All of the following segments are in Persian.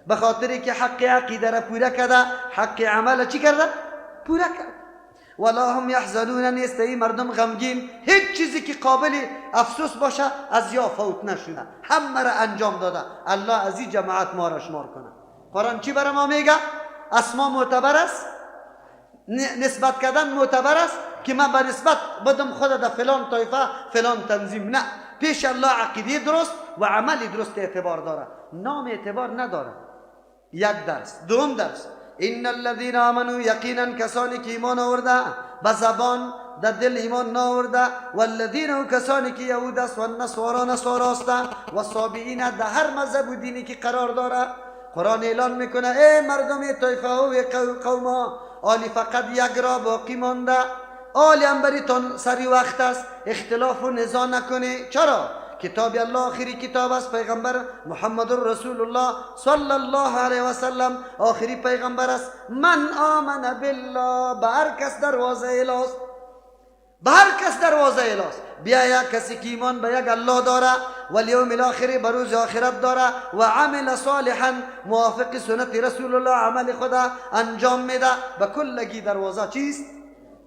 به خاطری که حق عقیده را پورا کرده، حق عمل چی کرده؟ پورا کرد. ولا هم یحزنون، نیست ای مردم غمگین، هیچ چیزی که قابل افسوس باشه از یا فوت نشده، همه را انجام داده. الله از این جماعت ما را شمار کنه. قرآن چی برای ما میگه؟ اسما معتبر است، نسبت کردن معتبر است که من به نسبت بدم خود در فلان طایفه فلان تنظیم، نه، پیش الله عقیده درست و عمل درست اعتبار داره، نام اعتبار نداره. یک درس. دوم درس، ان الذين آمنوا، یقینا کسانی که ایمان آورده به زبان در دل ایمان نآورده، والذین، کسانی که یهود است و نصارا است و صابئین، در هر مذهب و دینی که قرار داره. قرآن اعلان میکنه ای مردم طایفه و قوم، آلی فقط یک را باقی مانده، آلی هم بریتان سری وقت است، اختلاف و نزاع نکنه. چرا؟ کتاب الله آخری کتاب است، پیغمبر محمد رسول الله صلی الله علیه و سلم آخری پیغمبر است. من آمن بالله، به هر کس دروازه الاست، به هر کس دروازه الاست. بیا یک کسی که ایمان به یک الله داره و الیوم الاخر، به روز آخرت داره و عمل صالحا، موافق سنت رسول الله عمل خدا انجام میده، به کلگی دروازه چیست؟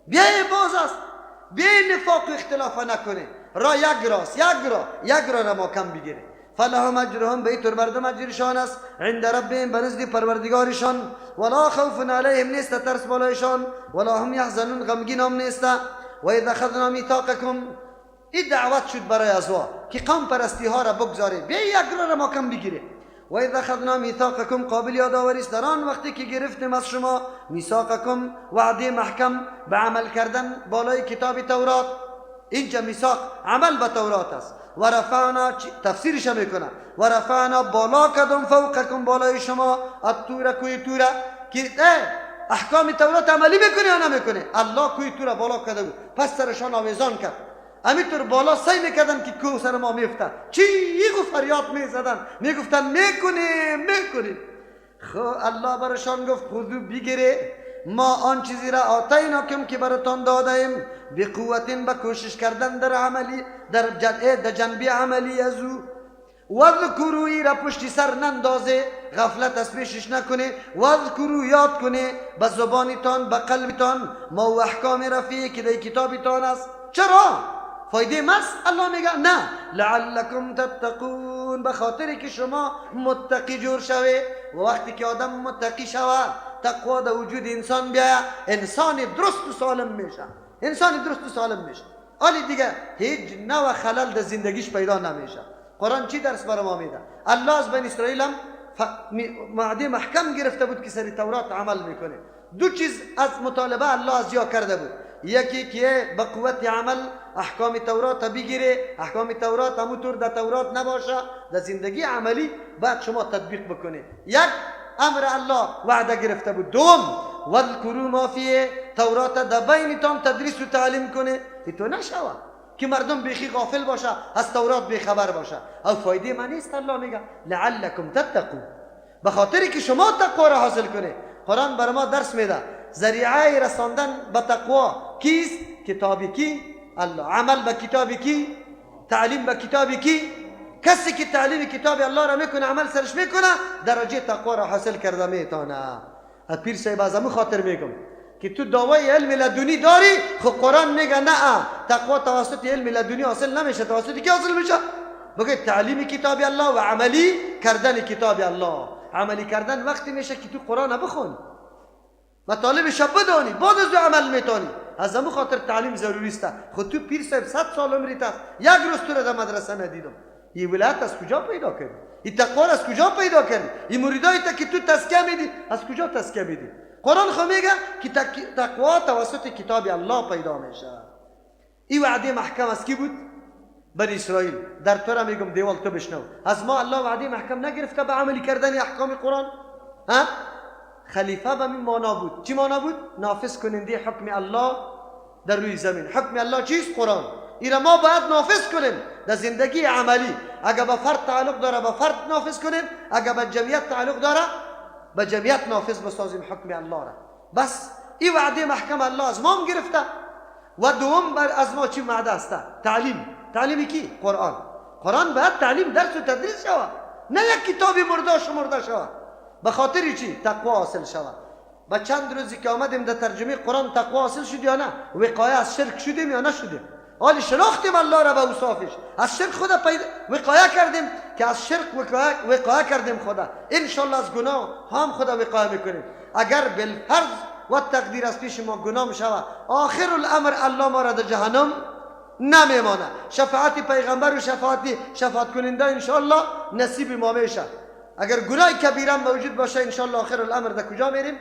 بیا باز است، بیا نفاق و اختلاف نکنه، را یک راست، یک را ما کم بگیره. فلهم اجرهم، به طور مردم اجرشان است، عند ربهم، به نزد پروردگارشان، ولا خوف علیهم، نیست ترس بالایشان، ولا هم یحزنون، غمگین هم نیست. و اذا اخذنا میثاقکم، این دعوت شد برای ازوا که قوم پرستی ها را بگذاره، بیا یک را ما کم بگیره. و اذا اخذنا میثاقکم، قابل یادآوری است در آن وقتی که گرفتیم از شما میثاقکم، وعده محکم به عمل کردن بالای کتاب تورات. اینجا میثاق عمل به تورات است. و رفعنا، تفسیرش میکنه، و رفعنا، بالا کردم، فوقکم، بالای شما، الطور، کوی توره، که احکام تورات عملی میکنه یا نمیکنه؟ الله کوی توره بالا کرده بود، پس سرشان آویزان کرد، همینطور بالا سعی میکردن که کو سر ما میفته، چی ایگو فریاد میزدن، میگفتن میکنیم. خب الله برشان گفت خذو، بگیره ما آن چیزی را آتیناکم که براتان دادیم، بی قوتین، با کوشش کردن در عملی، در جنبی عملی از او. وذکروی را پشت سر نندازه، غفلت از پیشش نکنه. وذکرو، یاد کنه به زبانتان، به قلبتان، ما و احکام رفیع که در کتابتان است. چرا؟ فایده مست؟ الله میگه نه، لعلکم تتقون، به خاطری که شما متقی جور شوه. و وقتی که آدم متقی شوه، تقوا در وجود انسان بیاید، انسان درست و سالم میشه. حالی دیگه هیچ نوع خلل در زندگیش پیدا نمیشه. قرآن چی درس برای ما میده؟ الله از بنی اسرائیل هم وعده محکم گرفته بود که سری تورات عمل میکنه. دو چیز از مطالبه الله از جا کرده بود، یکی که به قوت عمل احکام تورات بگیره، احکام تورات همونطور در تورات نباشه، در زندگی عملی بعد شما تطبیق بکنه. یک امر الله وعده گرفته بود. دوم، وذکروا ما فیه، تورات در بینتان تدریس و تعلیم کنه. تو نشوه که مردم بیخی غافل باشه، از تورات بیخبر باشه، او فایده من نیست. الله میگه لعلکم تتقون، به خاطری که شما تقوا را حاصل کنه. قرآن بر ما درس میده ذریعه رساندن به تقوا کیست؟ کتابی کی؟ الله. عمل به کتابی کی؟ تعلیم به کتابی کی؟ کسی که تعلیم کتاب الله را میکنه، عمل سرش میکنه، درجه تقوا را حاصل کرده میتونه. پیر صاحب اعظم خاطر میگم که تو دعوای علم لدنی داری، خب قرآن میگه نه، تقوا توسط علم لدنی حاصل نمیشه، توسط کی حاصل میشه؟ بگه تعلیم کتاب الله و عملی کردن کتاب الله. عملی کردن وقتی میشه که تو قرآن بخون، مطالب شب بدانی، بعد از عمل میتونی. از همون خاطر تعلیم ضروری است. خود تو پیر صاحب 100 سال عمریت است، یک روز تو را در مدرسه ندیدم. این ولایت از کجا پیدا کردی؟ این تقوا از کجا پیدا کردی؟ این مریدایی که تو تزکیه میدی از کجا تزکیه میدی؟ قرآن خو میگه که تقوا توسط کتاب الله پیدا میشه. این وعده محکم از کی بود؟ بنی اسرائیل. در تو را میگم دیوال تو بشنو، از ما الله وعده محکم نگرفته به عملی کردن احکام قرآن؟ ها؟ خلیفه به این معنا بود. چی معنا بود؟ نافذ کننده حکم الله در روی زمین. حکم الله چیست؟ قرآن. این ما باید نافذ کنیم در زندگی عملی. اگر به فرد تعلق داره به فرد نافذ کنیم، اگر به جمعیت تعلق داره به جمعیت نافذ بسازیم حکم الله را. بس این وعده محکم الله از ما گرفته. و دوم بر از ما چی وعده است؟ تعلیم. تعلیمی کی؟ قرآن. قرآن باید تعلیم درس و تدریس شود. نه یک کتابی مرده شمرده شود. به خاطر چی؟ تقوا حاصل شود. با چند روزی که آمدیم در ترجمه قرآن تقوا حاصل شد یا نه؟ وقایه از شرک شدیم یا نشدیم؟ حالی شناختیم الله را به اوصافش، از شرک خدا وقایه کردیم که از شرک وقایه کردیم خدا. انشالله از گناه هم خدا وقایه میکنیم. اگر بالفرض و تقدیر از پیش ما گناه میشود، آخر الامر الله ما را در جهنم نمیمانه. شفاعت پیغمبر و شفاعت کننده انشالله نصیب ما میشه. اگر گناه کبیره موجود باشه انشالله آخر الامر در کجا میریم؟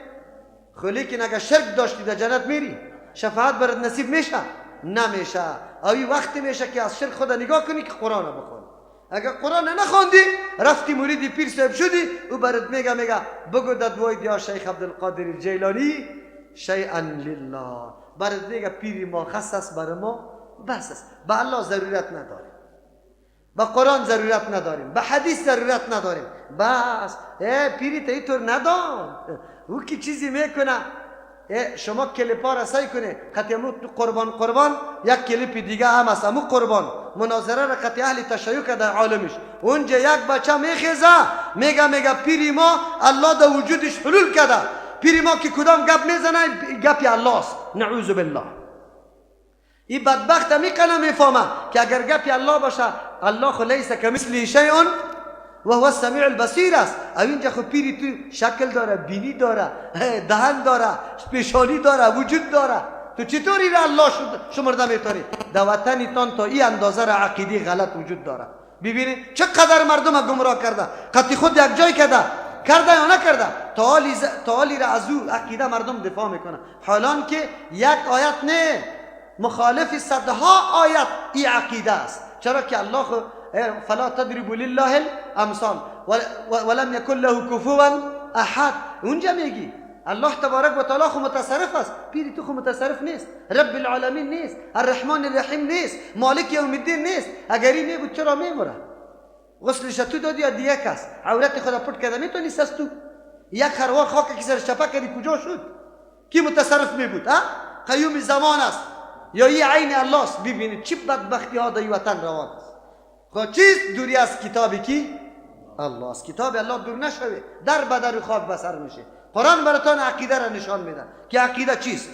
خب لیکن اگر شرک داشتی در جنت میری، شفاعت برات نصیب میشه؟ نمیشه. اوی وقتی میشه که از شرک خدا نگاه کنی که قرآن بخونی. اگر قرآن نخوندی رفتی مرید پیر صاحب شدی، او برات میگه بگو در دعای دیا شیخ عبدالقادر الجیلانی شیئا لله. برات میگه پیری ما خاص است بر ما بس است. به الله ضرورت نداریم، به قرآن ضرورت نداریم، به حدیث ضرورت نداریم. بس پیری تا اینطور ندان. او که چیزی میکنه شما کلیپا رسای کنه قطعه قربان یک کلیپ دیگه هم است. امو قربان مناظره را قطعه اهل تشیع در عالمش، اونجا یک بچه میخیزه میگه پیری ما الله در وجودش حلول کرده. پیری ما که کدام گپ میزنه گپی الله است، نعوذ بالله. این بدبخت میکنه میفهمه که اگر گپی الله باشه، الله خو لیس کمثله شیء و هو السمیع البصیر است. او اینجا خو پیری تو شکل داره، بینی داره، دهن داره، پیشانی داره، وجود داره. تو چطوری را الله شمرده میتونی؟ در وطن تان تا این اندازه را عقیده غلط وجود داره. ببینید چقدر مردم گمراه کرده. قطعی خود یک جای کرده یا نکرده؟ تعالی را از او عقیده مردم دفاع میکنه، حالان که یک آیت نه، مخالف صدها آیت این عقیده است. چرا که الله فلا تضربوا لله الامثال ولم يكن له كفوا احد. اونجا میگی الله تبارک و تعالی خو متصرف است، پیری تو خو متصرف نیست، رب العالمین نیست، الرحمن الرحیم نیست، مالک یوم الدین نیست. اگر این نبود چرا میمره؟ غسلش تو دادی یا دیگه کس عورت خدا پټ کده میتونی سستو یک خروار خاک کی سر چپا کردی کجا شد؟ کی متصرف میبود؟ قیوم زمان است یا این عین الله است. ببینید چه بدبختی ها در وطن روان است. خب چیست دوری از کتابی کی؟ الله است. کتاب الله دور نشوه، در بدر خاک بسر میشه. قرآن براتون عقیده را نشان میده که عقیده چیست.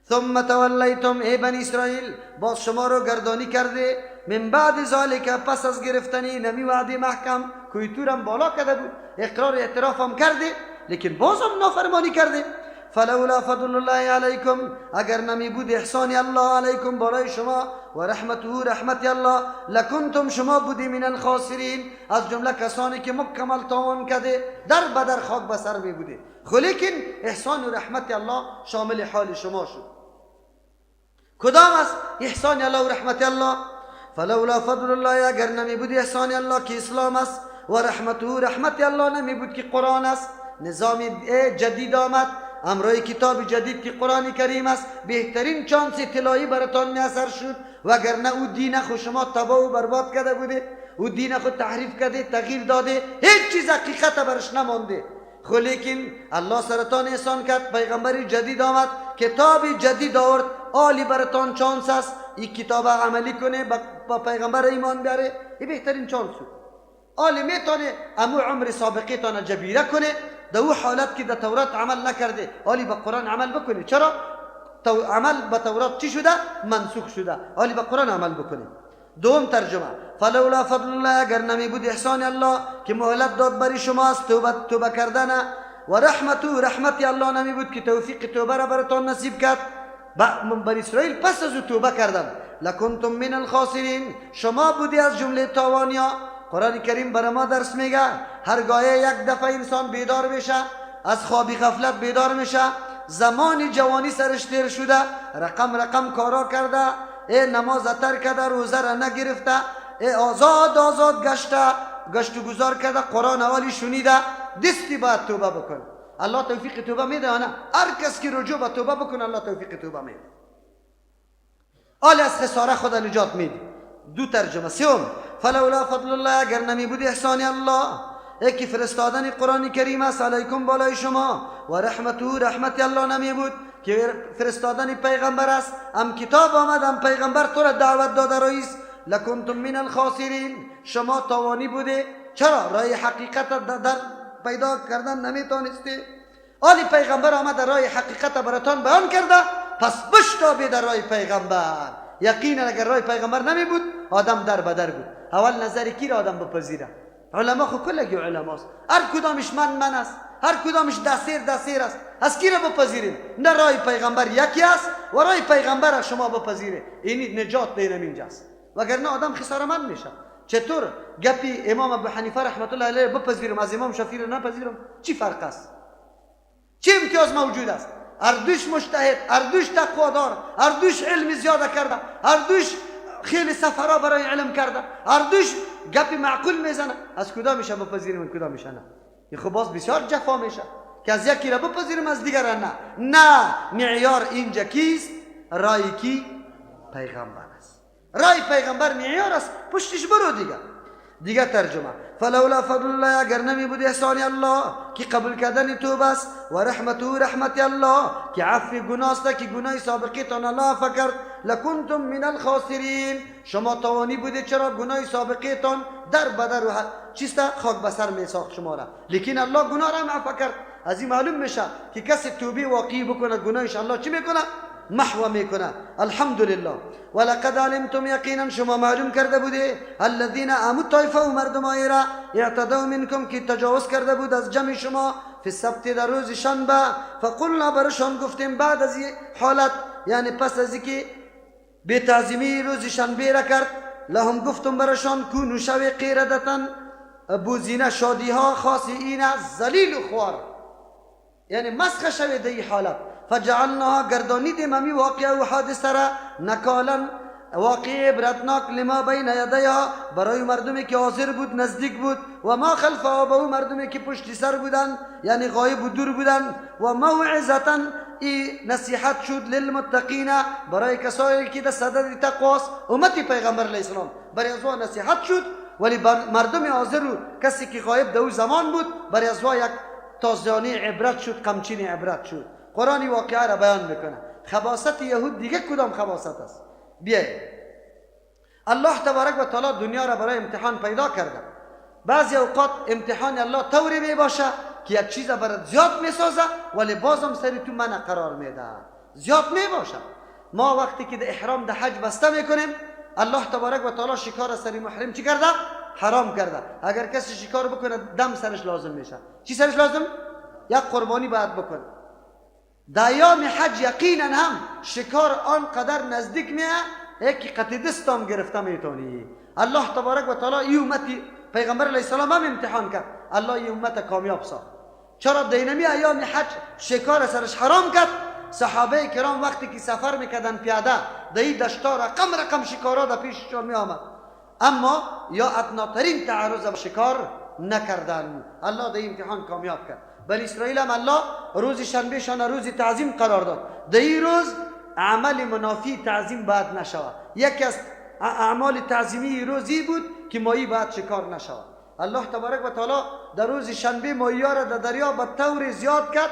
ثم تولیتم ای بنی اسرائیل، باز شما رو گردانی کرده، من بعد ذالک پس از گرفتنی نمی وعده محکم کویتورم بالا کرده بود، اقرار اعترافم کرده لیکن بازم نافرمانی کرده. فلولا فضل الله علیکم، اگر نمی بود احسان الله علیکم بالای شما و رحمته رحمت الله، لکنتم شما بودی من الخاسرین، از جمله کسانی که مکمل تاوان کرده در بدر خاک بسر می بوده. خب لیکن احسان و رحمت الله شامل حال شما شد. کدام است احسان الله و رحمت الله؟ فلولا فضل الله، اگر نمی بود احسان الله که اسلام است و رحمته رحمت الله نمی بود که قرآن است، نظام جدید آمد، امروی کتاب جدید که قرآن کریم است، بهترین چانس طلایی براتان میسر شد. وگرنه او دین خود شما تباه و برباد کرده بوده، او دین خود تحریف کرده، تغییر داده، هیچ چیز حقیقت برش نمانده. خب لیکن الله سرتان احسان کرد، پیغمبر جدید آمد، کتاب جدید آورد، عالی براتان چانس است این کتاب عملی کنه، با پیغمبر ایمان بیاره، این بهترین چانس است. عالی میتونه امو عمر سابقه تان جبیره کنه، در او حالت که در تورات عمل نکرده عالی با قرآن عمل بکنه. چرا؟ عمل با تورات چی شده؟ منسوخ شده. عالی با قرآن عمل بکنه. دوم ترجمه، فلولا فضل الله، اگر نمی بود احسان الله که مهلت داد بری شما از توبه کردن، و رحمتو رحمت الله نمی بود که توفیق توبه را براتان نصیب کرد. بنی اسرائیل پس از توبه کردن، لکنتم من الخاسرین، شما بودی از جمله تاوانیا. قرآن کریم برای ما درس میگه هرگاه یک دفعه انسان بیدار میشه، از خوابی غفلت بیدار میشه، زمان جوانی سرش تیر شده، رقم کارا کرده، نماز ترک کرده، روزه را نگرفته، آزاد گشته، گشت و گذار کرده، قرآن حالی شنیده، دستی باید توبه بکنه. الله توفیق توبه میده نه؟ هر کس که رجوع به توبه بکنه الله توفیق توبه میده، حالی از خساره خدا نجات میده. دو ترجمه. سوم، فلولا فضل الله، اگر نمی بود احسان الله که فرستادن قرآن کریم است علیکم بالای شما، و رحمته رحمت الله نمی بود که فرستادن پیغمبر است، هم کتاب آمد هم پیغمبر تو را دعوت داده رئیس، لکنتم من الخاسرین، شما تاوانی بوده، چرا راه حقیقت در پیدا کردن نمیتونستی؟ آلی پیغمبر آمد راه حقیقت براتان بیان کرده، پس بشتابید در راه پیغمبر. یقینا اگر راه پیغمبر نمی بود آدم در بدر بود. اول نظر کی را آدم بپذیره؟ علما خو کلگی علماست، هر کدامش من است، هر کدامش دسیر است. از کی را بپذیریم؟ نه راه پیغمبر یکی است و راه پیغمبر شما بپذیره، این نجات دینم اینجاست. وگرنه آدم خسارمند میشه. چطور گپی امام ابو حنیفه رحمت الله علیه بپذیرم از امام شافعی را نپذیرم؟ چی فرق است؟ چه امتیاز موجود است؟ هر دوش مجتهد، هر دوش تقوادار، هر دوش علم زیاده کرده، هر دوش خیلی سفرها برای علم کرده، هر دوش گپی معقول میزنه. از کدام میشه بپذیریم و کدام میشه نه؟ این خب باز بسیار جفا میشه که از یکی را بپذیریم از دیگر نه. نه، معیار اینجا کیست؟ رای کی؟ پیغمبر است. رای پیغمبر معیار است، پشتش برو دیگه ترجمه. فلولا فضل الله، اگر نمی بود احسان الله که قبول کردن توبه است، و رحمت الله که عفو گناه است که گناه سابقی تان الله فکرد، لکنتم من الخاسرین، شما توانی بودید چرا گناه سابقی تان در بدر و چیستا خاک بسر می ساخت شما را، لیکن الله گناه را معفو کرد. از این معلوم میشه که کسی توبه واقعی بکنه گناهش الله چی میکنه؟ محو میکنه. الحمدلله. ولقد علمتم، یقینا شما معلوم کرده بوده، الذين طایفه و مردمایی را اعتدوا منکم که تجاوز کرده بود از جمع شما، فی السبت در روز شنبه، فقلنا برشان گفتیم بعد از این حالت، یعنی پس از اینکه بی تعظیمی روز شنبه را کرد، لهم گفتم برشان کونوا شوی قردتن بوزینه شادی ها خاصین ذلیل و خوار، یعنی مسخ شوی در این حالت. فجعلناها گردانیدیم امی واقعه و حادثه را نکالا واقعه عبرتناک لما بین یدیها، برای مردمی که حاضر بود نزدیک بود، و ما خلفها، به مردمی که پشت سر بودن یعنی غایب و دور بودن، و موعظتا ای نصیحت شد للمتقین، برای کسایی که در صدد تقواست، امتی پیغمبر علیه السلام برای از نصیحت شد، ولی مردم حاضر و کسی که غایب در زمان بود برای از یک تازیانه عبرت شد، قمچین عبرت شد. قرآن واقعه را بیان میکنه. خباثت یهود دیگه کدام خباثت است؟ بیایید، الله تبارک و تعالی دنیا را برای امتحان پیدا کرده. بعضی اوقات امتحان الله طوری می باشه که یک چیز برات زیاد میسازه ولی بازم سری تو منع قرار میده، زیاد می باشه. ما وقتی که در احرام در حج بسته میکنیم، الله تبارک و تعالی شکار سری محرم چی کرده؟ حرام کرده. اگر کسی شکار بکنه دم سرش لازم میشه. چی سرش لازم؟ یک قربانی باید بکنه. در ایام حج یقینا هم شکار آنقدر نزدیک میه که قطع دستم گرفته میتونی. الله تبارک و تعالی این امتی پیغمبر علیه السلام هم امتحان کرد، الله این امت کامیاب ساخت. چرا دینمی ایام حج شکار سرش حرام کرد؟ صحابه کرام وقتی که سفر میکردن پیاده در این دشتا رقم شکارها در پیششون میآمد، اما یا ادناترین تعرض به شکار نکردن. الله در امتحان کامیاب کرد. بنی اسرائیل هم الله روز شنبه شان روز تعظیم قرار داد. در این روز عمل منافی تعظیم باید نشود. یکی از اعمال تعظیمی روزی بود که ماهی باید شکار نشود. الله تبارک و تعالی در روز شنبه ماهی ها را در دریا به طور زیاد کرد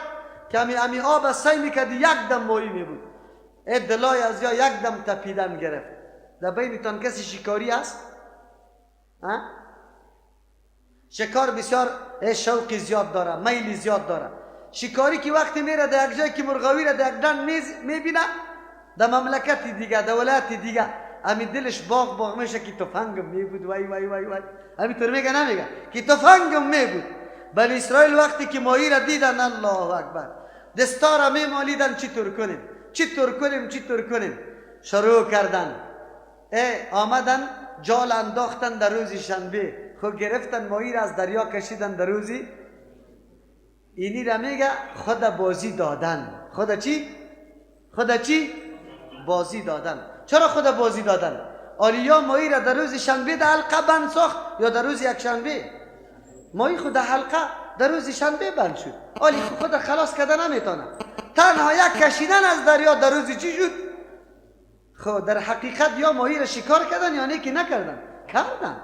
که امی آب سعی میکرد یک دم ماهی می بود. دلای از یا یک دم تپیدن گرفت. در بینتان کسی شکاری است؟ شکار بسیار شوقی زیاد داره، میلی زیاد داره. شکاری که وقتی میره در یک جایی که مرغاوی را در یک دن میبینه، در مملکت دیگه، در ولایت دیگه، امی دلش باغ میشه که تفنگم میبود. وای وای وای وای، امی طور میگه نمیگه که تفنگم میبود. بنی اسرائیل وقتی که ماهی را دیدن، الله اکبر، دستا را میمالیدن چطور کنیم. شروع کردن آمدن جال انداختن در روز شنبه، خود گرفتن ماهی را از دریا کشیدن در روزی. اینی را میگه خود بازی دادن. خود چی؟ بازی دادن. چرا خود بازی دادن؟ آلیا ماهی را در روز شنبه در حلقه بند ساخت یا در روز یک شنبه؟ ماهی خود حلقه در روز شنبه بند شد. آلی خود خلاص کردن نمیتونه. تنها یک کشیدن از دریا در روز چی شد؟ خود در حقیقت یا ماهی را شکار کردن یا نه که نکردن؟ کردن.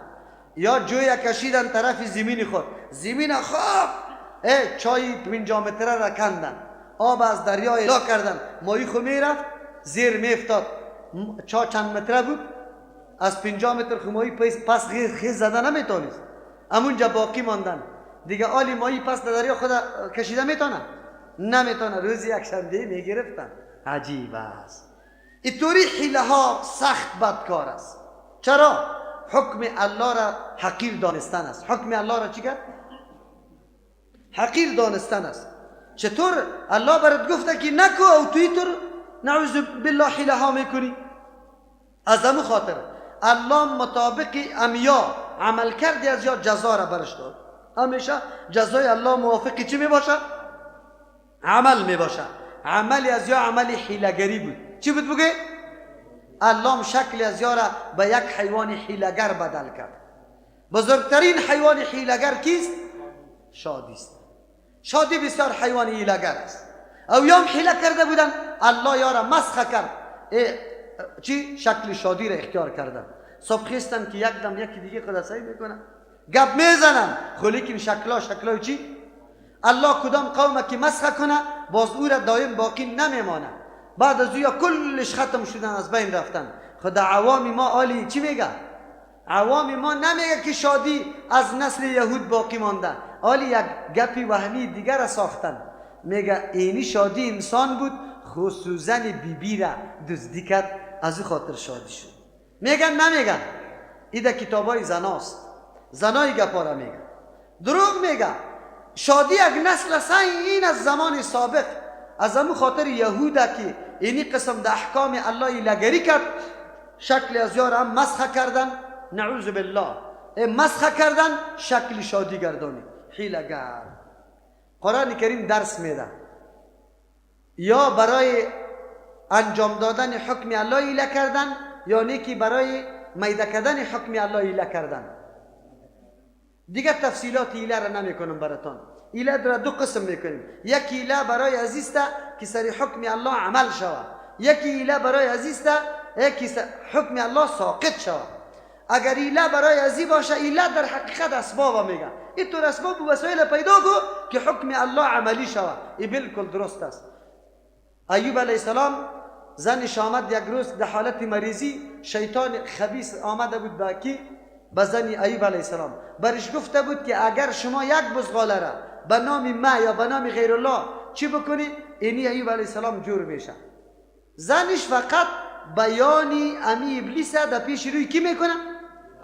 یا جوی کشیدن طرف زمین خود، زمین خواب چای 50 متره را کندن، آب از دریا الا کردن، ماهی خو میرفت زیر میفتاد. چا چند متره بود؟ از 50 متر خو ماهی پس خیز زدن نمیتونست. همونجا باقی ماندن دیگه. آلی مایی پس در دریا خود کشیده میتونه؟ نمیتونه. روزی یک شنبه میگرفتن. عجیب است. اینطوری حیله ها سخت بدکار است. چرا؟ حکم الله را حقیر دانستن است. حکم الله را چی کرد؟ حقیر دانستن است. چطور الله برات گفته که نکو او توی طور نعوذ بالله حیله ها میکنی؟ از همون خاطر الله مطابق امیا عمل کردی از یا جزا را برش داد. همیشه جزای الله موافقی چی میباشه؟ عمل میباشه. عملی از یا عملی حیله‌گری بود. چی بود بگه؟ الله شکل از یا را به یک حیوان حیله‌گر بدل کرد. بزرگترین حیوان حیله‌گر کیست؟ شادی است. شادی بسیار حیوان حیله‌گر است. او یام حیله کرده بودن، الله یا را مسخ کرد. چی؟ شکل شادی را اختیار کردن. صبح خیستن که یک دم یکی دیگه قدسایی میکنن، گپ میزنن، خلیکیم شکلای چی؟ الله کدام قوم که مسخ کنه باز او را دایم باقی نمیمانه. بعد از او یا کلش ختم شدن، از بین رفتن. خدا عوام ما آلی چی میگه؟ عوام ما نمیگه که شادی از نسل یهود باقی مانده. آلی یک گپی وهمی دیگر را ساختن، میگه اینی شادی انسان بود، خصوصا بیبی را دزدی کرد، از او خاطر شادی شد. میگن نمیگن؟ ایده کتابای زناست، زنای گپا را میگن. دروغ میگه. شادی یک نسل است. این از زمان سابق از همون خاطر یهودا که اینی قسم ده احکام الله لگری کرد، شکل از یار هم مسخ کردن، نعوذ بالله مسخ کردن، شکل شادی گردانی. حیله‌گر. قرآن کریم درس میده یا برای انجام دادن حکم الله ایله کردن، یا نیکی برای میده کردن حکم الله ایله کردن. دیگه تفصیلات ایله را نمیکنم براتان. ایله را دو قسم میکنیم. یکی ایله برای عزیزتا که سری حکم الله عمل شود، یکی ایله برای عزیزتا یکی حکم الله ساقط شود. اگر ایله برای عزیز باشه، ایله در حقیقت اسباب میگه. اینطور اسباب و وسایل پیدا کو که حکم الله عملی شود. این بالکل درست است. ایوب علیه السلام زنش آمد یک روز در حالت مریضی، شیطان خبیث آمده بود به زن ایوب علیه السلام، برش گفته بود که اگر شما یک بزغاله را به نام ما یا به نام غیر الله چی بکنی، اینی ایوب علیه السلام جور میشه. زنش فقط بیانی امی ابلیس در پیش روی کی میکنه؟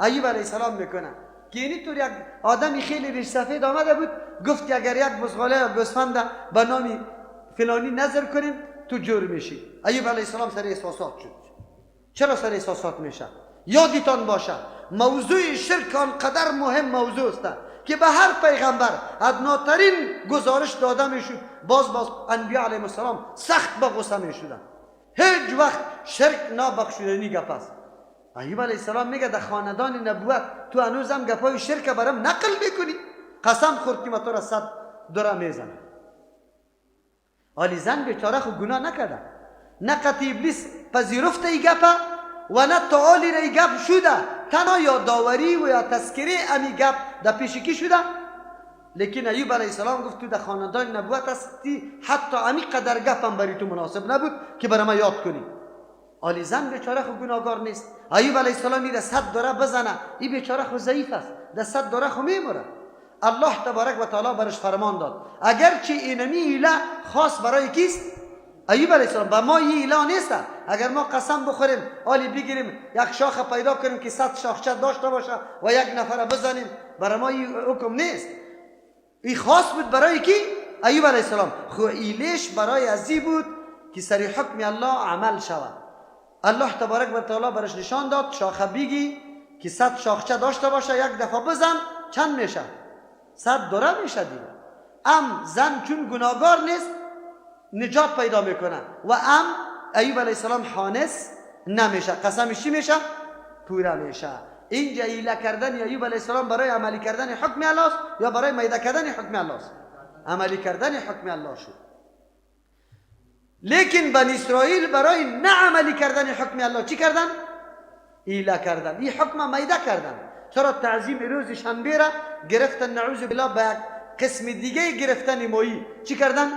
ایوب علیه السلام میکنه. که اینی طور یک آدمی خیلی ریش سفید آمده بود، گفت که اگر یک بزغاله یا گوسفند به نام فلانی نظر کنیم تو جور میشی. ایوب علیه السلام سر احساسات شد. چرا سر احساسات میشه؟ یادتان باشه موضوع شرک آنقدر مهم موضوع است که به هر پیغمبر ادناترین گزارش داده میشد، باز انبیاء علیهم السلام سخت به غصه میشدن. هیچ وقت شرک نابخشودنی گپ است. ایوب علیه السلام میگه در خاندان نبوت تو هنوزم گپای شرک برام نقل میکنی؟ قسم خورد که من تو را 100 دوره میزنم. ولی زن بیچاره خو گناه نکرده، نه قطع ابلیس پذیرفته ای گپه و نه تعالی را ای گپ شده، تنها یادآوری و یا تذکره امی گپ در پیش کی شده. لیکن ایوب علیه السلام گفت تو در خاندان نبوت هستی، حتی امی قدر گپم بری تو مناسب نبود که برای ما یاد کنی. ولی زن بیچاره خو گناهگار نیست. ایوب علیه السلام میره 100 دوره بزنه، این بیچاره خو ضعیف است، در 100 دوره خو میمره. الله تبارک و تعالی برش فرمان داد اگرچه اینمی ایله خاص برای کیست؟ ایوب علیه السلام. با ما این ایله نیست. اگر ما قسم بخوریم آلی بگیریم یک شاخه پیدا کنیم که 100 شاخچه داشته باشه و یک نفر بزنیم، برای ما این حکم نیست. این خاص بود برای کی؟ ایوب علیه السلام. خو ایلش برای ازی بود که سری حکم الله عمل شود. الله تبارک و تعالی برش نشان داد شاخه بگی که 100 شاخچه داشته باشه، یک دفعه بزن چند میشه؟ 100 دوره میشه دیگه. زن چون گناهگار نیست نجات پیدا میکنه و ایوب علیه السلام حانس نمیشه، قسمش چی میشه؟ پوره میشه. اینجا ایله کردن ایوب علیه السلام برای عملی کردن حکم الله است یا برای میده کردن حکم الله است؟ عملی کردن حکم الله شد. لیکن بنی اسرائیل برای نه عملی کردن حکم الله چی کردن؟ ایله کردن، این حکم میده کردن. چرا تعظیم روز شنبه را گرفتن نعوذ بالله به قسم دیگه گرفتن مایی چی کردن؟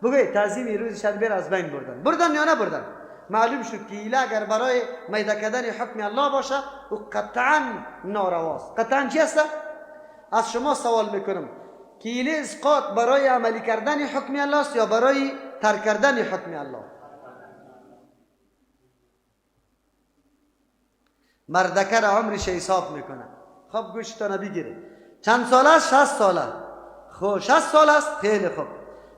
بگوی تعظیم روز شنبه را از بین بردن یا نه بردن؟ معلوم شد که ایله اگر برای میده کردن حکم الله باشه او قطعا نارواست. قطعا چی است؟ از شما سوال میکنم که این اسقاط برای عملی کردن حکم الله است یا برای ترک کردن حکم الله؟ مردکه را عمرش حساب میکنه. خب گوشتانه بگیره. چند سال است؟ 60 ساله. خب 60 سال است؟ خیلی خوب.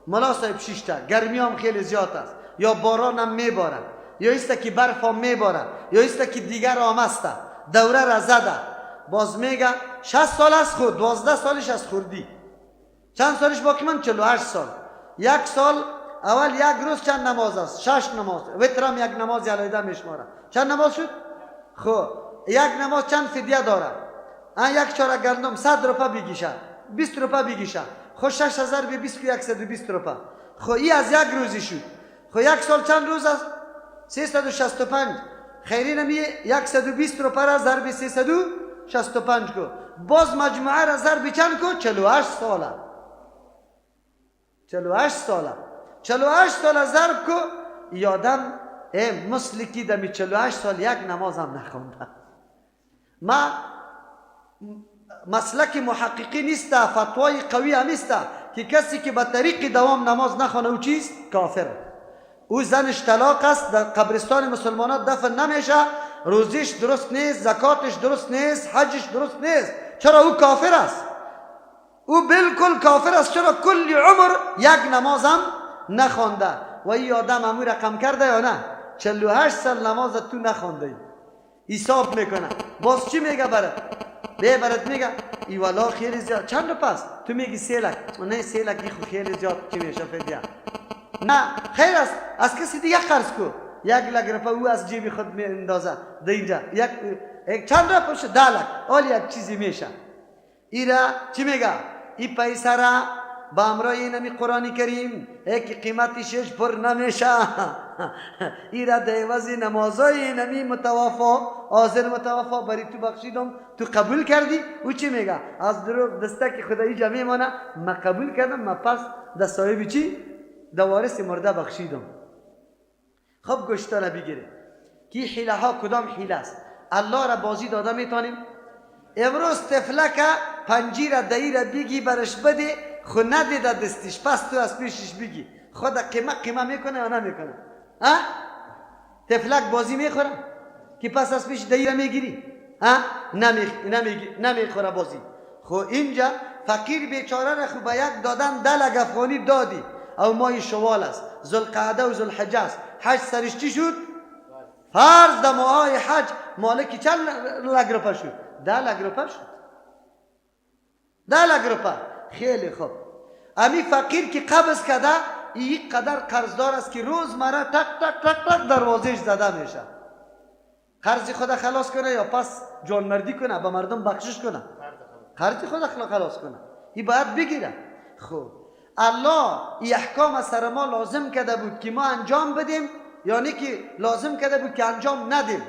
ملا صاحب 6 تا، گرمی هم خیلی زیاد است، یا باران هم میباره، یا ایست که برف هم میباره، یا ایست که دیگر هم است، دوره را زده، باز میگه 60 سال است. خود 12 سالش از خوردی. چند سالش باقی من؟ 48 سال. یک سال اول یک روز چند نماز است؟ 6 نماز. وترم یک نماز علیحده میشماره. چند نماز شد؟ خب یک نماز چند فدیه داره؟ یک چاره گندم 100 روپه بگیشه، 20 روپه بگیشه. خب 6000 به 20 که 120 روپه. خب این از یک روزی شد. خب یک سال چند روز است؟ 365. خیری نمی 120 روپه را ضرب 365 کو، باز مجموعه را ضرب چند کو؟ 48 ساله. 48 ساله. 48 ساله ضرب کو. یادم مسلکی دمی 48 سال یک نماز هم نخونده. ما مسلک محققی نیست، فتوای قوی هم نیست که کسی که به طریق دوام نماز نخونه او چیست؟ کافر. او زنش طلاق است، در قبرستان مسلمانات دفن نمیشه، روزیش درست نیست، زکاتش درست نیست، حجش درست نیست. چرا؟ او کافر است. او بالکل کافر است. چرا؟ کل عمر یک نماز هم نخونده. و این آدم امو رقم کرده یا نه؟ 48 سال نماز تو نخونده. حساب میکنه. باز چی میگه برات میگه ای والا خیلی زیاد. چند رو پس؟ تو میگی 3 لک. نه 3 لک خو خیلی زیاد چی میشه فدیه؟ نه خیر است، از کسی دیگه قرض کو. 1 لک روپه او از جیب خود می اندازه ده اینجا. یک چند رو پشه 10 لک. آل یک چیزی میشه. ایرا چی میگه؟ ای پیسه را با امرای اینمی قرآن کریم که قیمتیش پر نمیشه. ایرا دیوازی نمازای اینمی متوافا حاضر متوافا بری تو بخشیدم، تو قبول کردی. او چی میگه؟ از درو دسته که خدایی جمعی مانه ما قبول کردم، ما پس ده صاحبی چی؟ ده وارث مرده بخشیدم. خب گوشتانه بگیره که حیله ها کدام حیله است؟ الله را بازی داده میتونیم؟ امروز تفلک پنجی را دهی را بگی برش بده، خود ندیده دستش، پس تو از پیشش بگی خود قیمه میکنه یا نمیکنه؟ تفلک بازی میخوره که پس از پیش دهی را میگیری؟ نمیخوره بازی. خو اینجا فقیر بیچاره را خو به یک دادن 10 لک افغانی دادی، او ماه شوال است، ذوالقعده و ذوالحجه است. حج سرش چی شد؟ فرض در ماه حج مالکی چند لک روپه شد؟ 10 لک روپه شد. 10 لک روپه. خیلی خوب. امی فقیر که قبض کرده این قدر قرضدار است که روزمره تک تک تک تک دروازهش زده میشه. قرض خود خلاص کنه یا پس جانمردی کنه، به مردم بخشش کنه؟ قرض خود خلاص کنه. این باید بگیره. خوب الله این احکام سر ما لازم کرده بود که ما انجام بدیم، یعنی که لازم کرده بود که انجام ندیم؟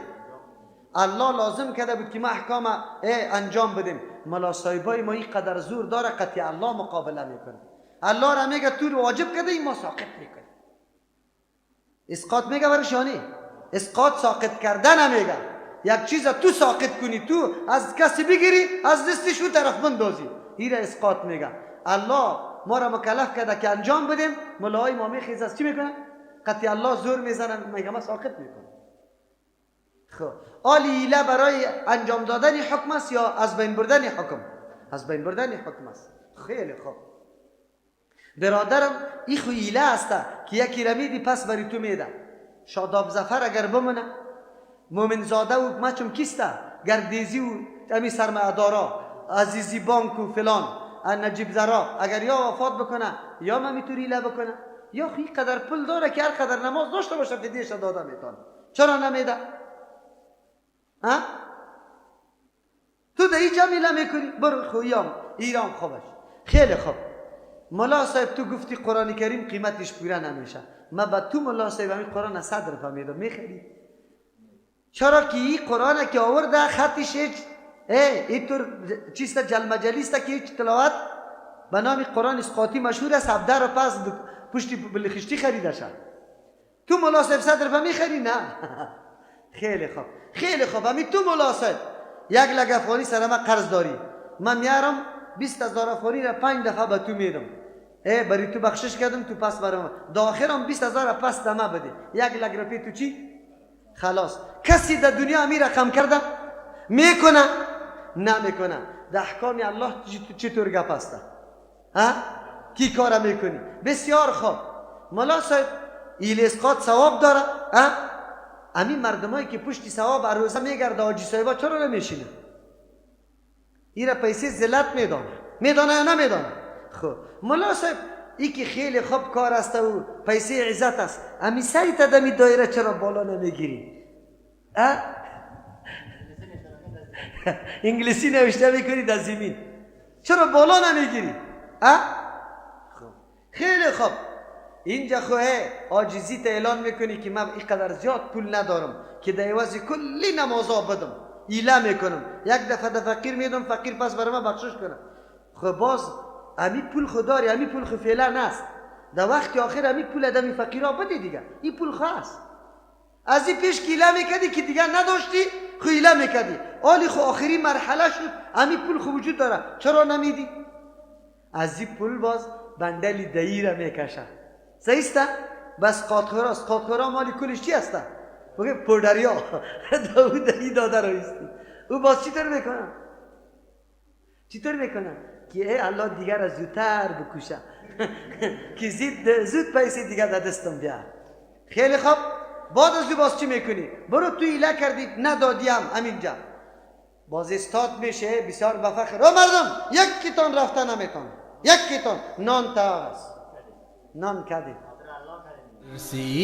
الله لازم کرده بود که ما احکام انجام بدیم. ملا صاحبای ما این قدر زور داره قطعی الله مقابله میکنه. الله را میگه تو رو واجب کرده، این ما ساقط میکنه. اسقاط میگه برشانی، اسقاط ساقط کردن نمیگه. یک چیز تو ساقط کنی، تو از کسی بگیری از دستش اون طرف بندازی، این را اسقاط میگه. الله ما را مکلف کرده که انجام بدیم، ملاهای ما میخیز از چی میکنه؟ قطعی الله زور میزنه، میگه ما ساقط میکنه. خب آلی ایله برای انجام دادن حکم است یا از بین بردن حکم؟ از بین بردن حکم است. خیلی خوب برادرم، این خو ایله است که یکی رمیدی پس بری تو میده. شاداب ظفر اگر بمونه، مومن زاده و مچم کیسته، گردیزی و امی سرمایه‌دارا، عزیزی بانک و فلان، نجیب زرا، اگر یا وفات بکنه یا ما میتونی ایله بکنه، یا خی قدر پول داره که هر قدر نماز داشته باشه فدیهش داده میتونه. چرا نمیده؟ تو در اینجا میله میکنی؟ برو خویام ایران خوبش. خیلی خوب. ملا صاحب تو گفتی قرآن کریم قیمتش پوره نمیشه، ما با تو ملا صاحب همین قرآن 100 روپه میدم، میخری؟ چرا که این قرآن که آورده خطش اینطور چیست جلمجلیست که هیچ تلاوت به نام قرآن اسقاطی مشهور است. 17 روپه از پشتی بلخشتی خریده شد. تو ملا صاحب 100 روپه میخری؟ نه. خیلی خوب. خیلی خوب. همین تو ملا صاحب 1 لک افغانی سر ما قرض داری، من میارم 20,000 افغانی را 5 دفعه به تو میدم، برای تو بخشش کردم، تو پس برام دا آخرم 20,000 پس دمه بده، 1 لک روپیه تو چی؟ خلاص. کسی در دنیا می رقم کرده؟ میکنه؟ نمیکنه. در احکام الله چطور گپ است؟ کی کار میکنی؟ بسیار خوب. مولا صاحب ایل اسقاط ثواب داره؟ همین مردمایی که پشت ثواب روزه میگرده حاجی صاحبا چرا نمیشینه؟ ایره پیسه ذلت میدانه یا نمیدانه؟ خب مولا صاحب ای که خیلی خوب کار است و پیسه عزت است، همین سری تدمی دایره چرا بالا نمیگیری؟ انگلیسی نوشته میکنی در زمین، چرا بالا نمیگیری؟ خیلی خوب. اینجا خواه عاجزیت اعلان میکنی که من اینقدر زیاد پول ندارم که در عوض کلی نمازا بدم، ایله میکنم، 1 دفعه در فقیر میدم، فقیر پس برای من بخشش کنم. خب باز امی پول خودداری، امی پول خود فعلا نست، در وقت آخر امی پول ادمی فقیرها بده دیگه، این پول خواست. از این پیش که ایله میکدی که دیگه نداشتی خو ایله میکدی، آلی خو آخری مرحله شد امی پول خو وجود داره، چرا نمیدی؟ از این پول باز بندلی دهی را میکشه. صحیح است؟ بس قاطخورا است. قاطخورا مالی کلش چی هسته؟ بگه پردریا داود دهی داده رایستی. او باز چی طور میکنه؟ چی طور میکنه؟ که ای الله دیگر از زودتر بکشه که زود پیسه دیگر در دستم بیار. خیلی خوب. بعد از باز چی میکنی؟ برو تو ایله کردی ندادیم همینجا باز استاد میشه بسیار بفخر. رو مردم 1 کیتون رفته نمیتون، 1 کیتون نان تا است، نان کدی